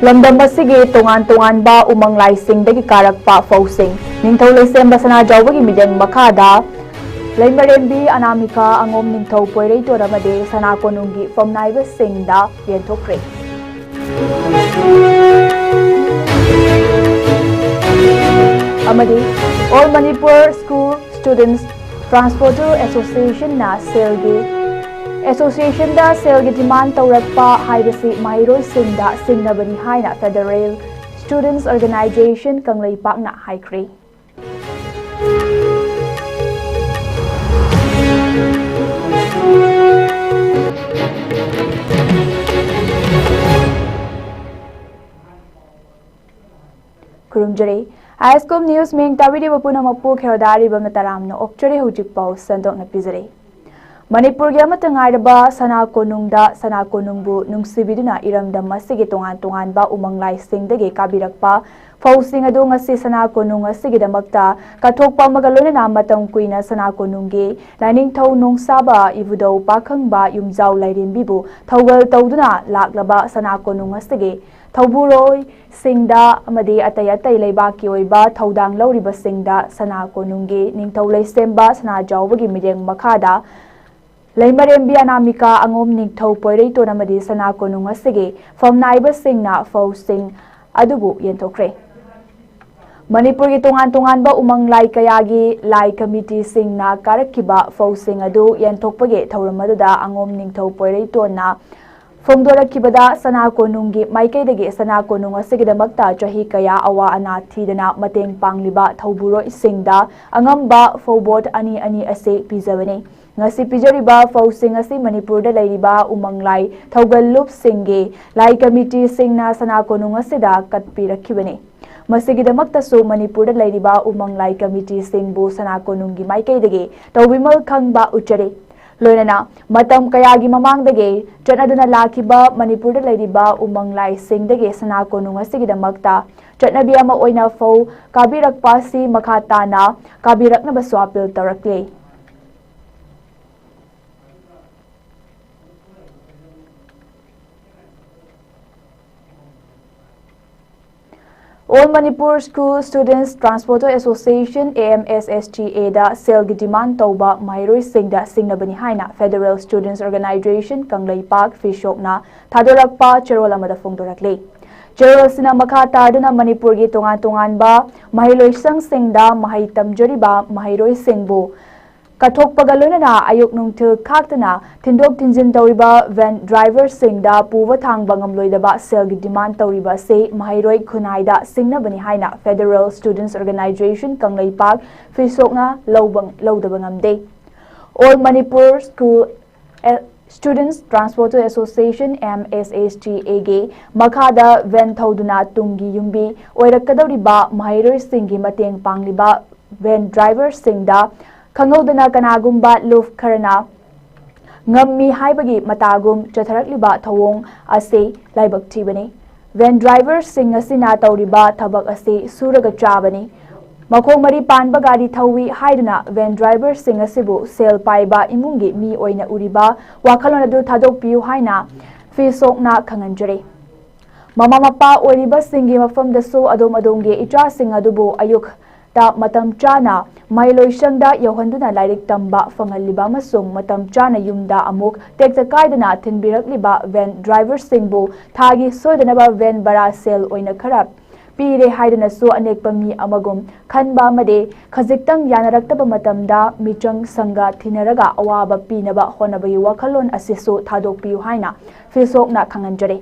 lamdam asige tongan ba umang laising dagi karakpa fausing ningthau leisem basana jawbagi mideng makada leimarembi anamika angom ningthau poirei toramade sana konungi famnaiba singda yenthokre amadi All Manipur School Students Transporter Association na selgi Association da selgi demand taurakpa haibasi mahiroi singda singnabani haina Federal Students Organization Kanglaipak na haikri Kurumjare ISCOM News Ming Tabidi Bapuna Mapu Kherodari Bamataram no Okchare Hujik Pau Sandok na Pizare Manipur Yamatangaraba Sana Konungda Sana Konungbu Nungsibiduna Iramdam Masigi Tongan ba umanglai singdage kabirakpa Fausing adu ngasi Sana Konung asigidamakta kathokpa magalona na matam kuina Sana Konungge lining thau nung saba ibudau pakhangba yumjau lairimbibu thaugal tawduna laklaba Sana Konung asige Thauburoi singda amadi atay leibaki oiba thaudang lauriba singda Sana Konungge ningthau leisemba Sana jawbagi mideng makhada leimarembi anamika angom ningthau poirei tonamadi Sana Konung asige famnaiba singna fausing adubu yenthokre Manipur ki tongan ba umang lai kayagi lai committee singna karakkiba fausing adu yenthokpage thauramada angom ningthau poirei tonna Fongdorakibada Sana Konunggi Maikaidagi Sana Konung asigidamakta chahi kaya awa ana thidana mateng pangliba thauburo isingda angamba fobot ani ase pijabane ngasi pijariba fausing asi Manipur da lairiba umanglai thaugallup singge lai committee singna Sana Konung asida katpirakibane masigidamakta su Manipur da lairiba umanglai committee singbu Sana Konunggi Maikaidagi tawbimal khangba uchare Loinana matam kayagi mamangdage chatnaduna lakiba Manipur da lairiba umanglai singdage Sana Konung asigidamakta chatnabi ama oina fau kabirakpasi makhatana kabirakna baswapil tarakle All Manipur School Students Transporter Association AMSSTA da selgi demand tauba mahiroi singda singnabani haina Federal Students Organization Kanglaipak FESOK na thadorakpa cherol amada fongdorakle cherol sina makha tarduna Manipur gi tongan ba mahiloi singda mahai tamjariba mahiroi singbu Kathok pagalona ayok nungtil kaktana tindok tinjin tauriba van driver singda puwa thang bangam loidaba selgi demand tauriba se mahiroi khunaida singnabani haina Federal Students Organization Kanglaipak FESOK na lowdabangamde All Manipur School Students Transporter Association MSSTA ge makhada van thauduna tungi yumbi oirakadauriba mahiroi singi mateng pangliba van driver singda Kangaudana kanagumba luf karana ngammi haibagi matagum chatharakliba thawong ase laibak thibani van driver sing asina tauriba thabak ase suraga chabani makhong mari panba gari thawi haiduna van driver sing asibu sel paiba imungi mi oina uriba wakhalon adu thadok piu haina FESOK na khanganjare mama mapa oriba singi mafam dasu adom icha sing adubu ayuk ta matam chana mailoisangda yohanduna lairik tamba fangalliba masung matam chana yumda amuk tekta kaidana thinbirakliba van driver singbu thagi soidanaba van bara sel oina kharap pire haidana su anekpa mi amagum khanba made khajiktang yanaraktaba matamda michang sanga thinaraga awaba pinaba honabagi wakhalon asisu thadokpiu haina FESOK na khanganjare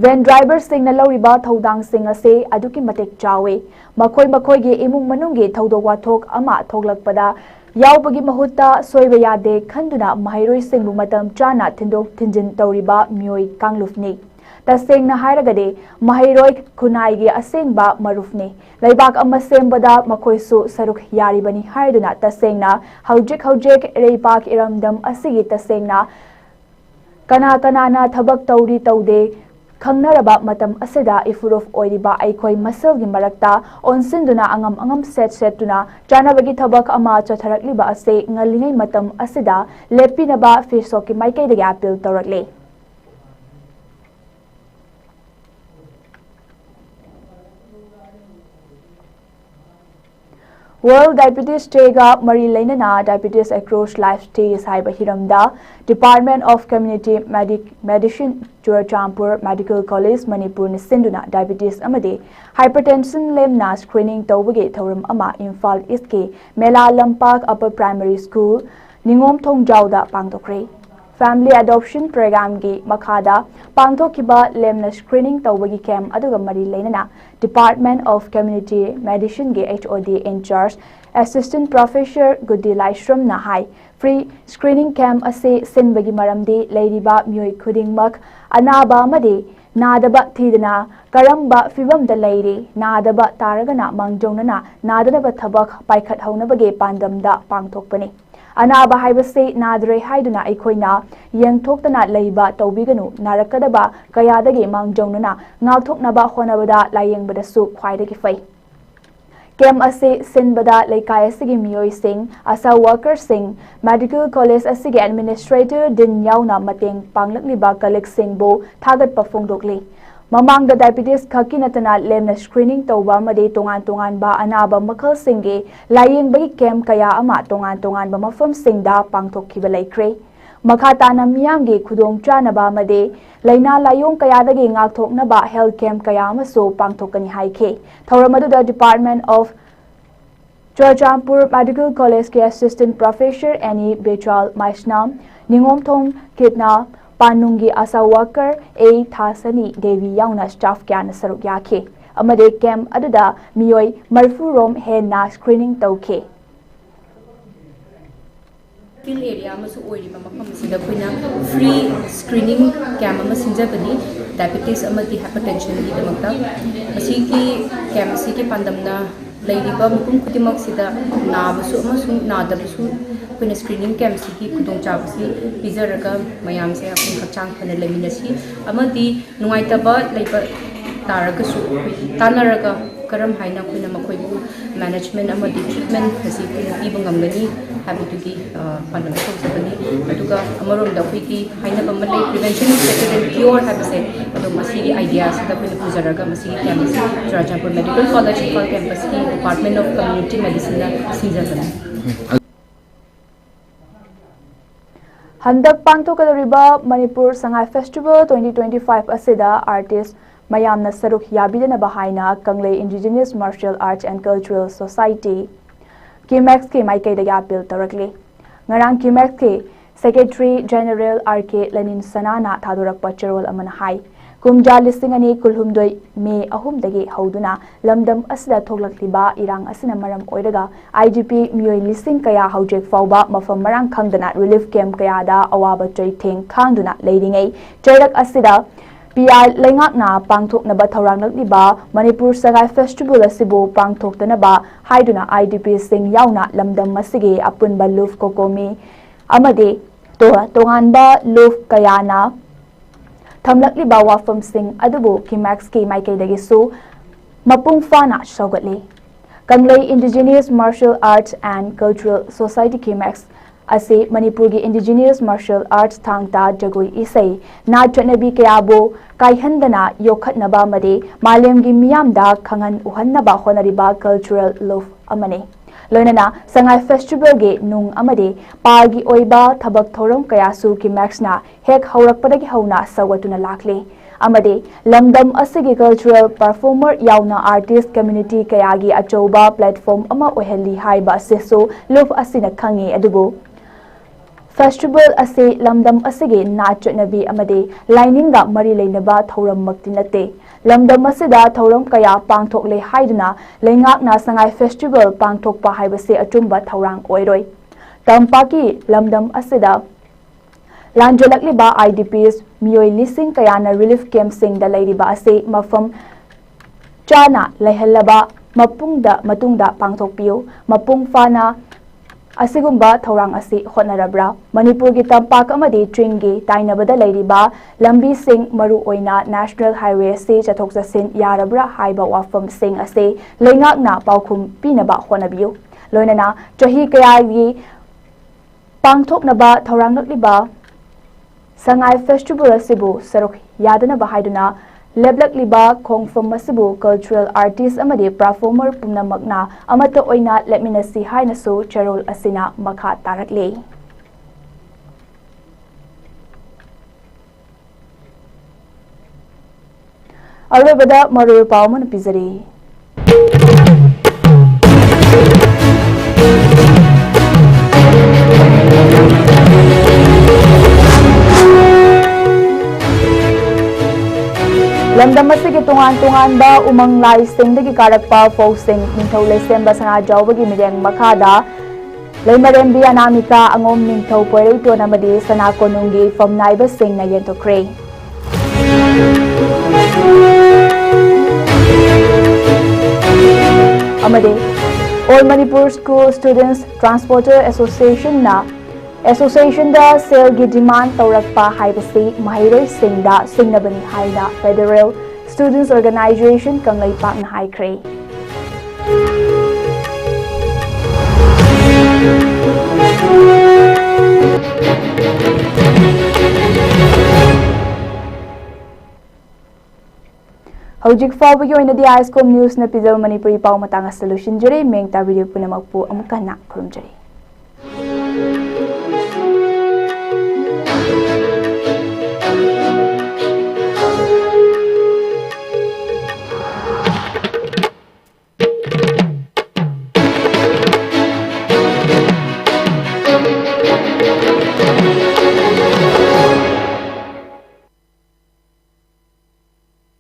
Van driver sing na lauriba thaudang sing ase aduki matek chawe makhoi ge imung manungge thaudok wathok ama thoglakpada yaubagi mahutta soiba yade khanduna mahiroi singbu matam chana thindok thinjin tauriba mioi kanglufni tasengna hairagade mahiroi khunai ge asengba marufni laibak ama sembada makhoisu saruk yaribani haiduna tasengna haujik reipak iramdam asigi tasengna kana na thabak tauri taude Khangnaraba matam asida ifuruf oiriba aikoi masalgi marakta onsinduna angam set-tuna chanabagi thabak ama chatharakliba ase ngalingai matam asida lepinaba FESOK ki maikaidagi appeal tawrakle World Diabetes Day ga Mari Lainana Diabetes Across Life Stages haiba hiramda Department of Community Medicine Churachampur Medical College Manipur ni sinduna diabetes amade hypertension lemna screening tawbage thorum ama imphal east ke Mela Lampak Upper Primary School Ningom Thongjawda pangtokre Family Adoption Program gi makhada pangthokiba lemna screening tawbagi camp aduga mari lainana Department of Community Medicine gi HOD in charge Assistant Professor Gudi Laishram na hai free screening camp ase sinbagi maramdi leiriba myoi khudingmak anaba amade nadaba thidana karamba fibam da leiri nadaba taragana mangjongna nadaba thabak paikhat haunabage pandamda pangthokpani Anaba haibase nadre haiduna aikoina yengthoktana leiba tawbiganu narakadaba kayadagi mangjongna ngakthoknaba honabada layengbadasu khwaidagi fai Kem ase sinbada laikai asigi miyoi sing asa worker sing medical college asigi administrator din yauna mateng panglakliba colleague sing bo thagat pafongdokli Mamang da diabetes khaki natana lemna screening tawba made tongan ba anaba makhal singge layeng bagi camp kaya ama tongan ba mafam singda pangthokhiba laikre makhata na miyam ge khudong chana ba made laina layong kaya dagi ngakthokna ba health camp kaya ama so pangthokani haike thauramadu da Department of Churachampur Medical College ke Assistant Professor Annie Bechal Maisnam Ningom Thong Kitna Panungi asa worker A Thasani Devi yauna staff kyan saruk yake amade camp aduda miyoi marfu rom henna screening tawke Field area amasu oiriba mafam sida kuina free screening camp ama sinjabani diabetes amati hypertension gi damakta asiki camp asiki pandamna leiriba mukum kudimak sida nabasu amasu nadabasu kuina screening camp siki kudong chabasi pizaraga mayam se apun khachang phane leminasi amadi nungaitaba leiba taragasu tanaraga karam haina kuina makoibu management amadi treatment phasi kuina ibangangani habitugi pandam thosabani aduga amarom da kuiki haina bamalai prevention is better than cure habase adu masigi ideas da kuina puzaraga masigi campus Churachampur Medical College campus ki Department of Community Medicine da sinjabani Handak pangthokadariba Manipur Sangai Festival 2025 asida artist mayamna saruk yabidana bahaina Kanglei Indigenous Martial Arts and Cultural Society Kimex ke maikai da appeal tarakli ngarang Kimex ke Secretary General RK Lenin Sanana thadorak pacharol amana hai kumja listing ani kulhumdoi me ahum dagi hauduna lamdam asida thoglakliba irang asina maram oiraga IDP miyoi listing kaya haujek fauba mafam marang khangdana relief camp kaya da awaba choi theng khangduna leidingai chairak asida PI Lengakna pangthok na ba thorang lakliba Manipur Sangai Festival asibu pangthok na ba haiduna IDP sing yauna lamdam masige apun ba luf kokomi amade tongan ba luf kayana Thamlakliba wafam sing adubu Kimax ki maikai dagi su mapung fana saugatli Kanglei Indigenous Martial Arts and Cultural Society Kimax ase Manipur gi Indigenous Martial Arts thangta jagoi isai na chanabi kayabo kaihandana yokhatnaba made malem gi miyamda khangan uhannaba honariba cultural love amane loinana Sangai Festival ge nung amade pagi oiba thabak thorom kayasu ki maxna hek haurakpadagi hauna sawatuna lakle amade lamdam asigi cultural performer yauna artist community kayagi achoba platform ama ohelli haiba seso love asina khangi adugo Festival ase lamdam asige nachnabi amade lininga mari leinaba thoram makti nate lamdam asida thoram kaya pangthokle haiduna leingakna Sangai Festival pangthokpa haibase achumba thorang oiroi tampaki lamdam asida lanjalakliba IDPs miyoi lising kayana relief camp sing da leiriba ase mafam chana lehalaba matungda pangthokpiu mapung fana Asigumba thorang asi honarabra Manipur gi tampak amadi tringi tainabada leiriba lambi sing maru oina National Highway se chathok chasin yarabra haiba wafam sing ase leingakna paukhum pinaba honabiu loinana chahi kayagi pangthoknaba thorang nakliba Sangai Festival asibu saruk yadana bahaiduna Leblak-liba khongfam masibu cultural artist amadi performer pumnamakna amata oina lepminasi hainasu charol asina makha tarakle. Arwebada marul pawman pizari. Lamdam asigi tungan-tungan ba umang lai sing dagi karakpa folk sing ningthau lesemba sana jawbagi mideng makhada leimarembi anamika angom ningthau poirei ton amadi sana konungi famnaiba sing na yentokre. Amade All Manipur School Students Transporter Association na Association da sale gi demand taurakpa haibasi mahiroi singda singnabani haina Federal Students Organization Kanglai Pak na haikre. Hojik fawbagi oina di ISCOM News na pizal Manipuri pau matanga solution jare mengta video punamakpu amukana kurumjare.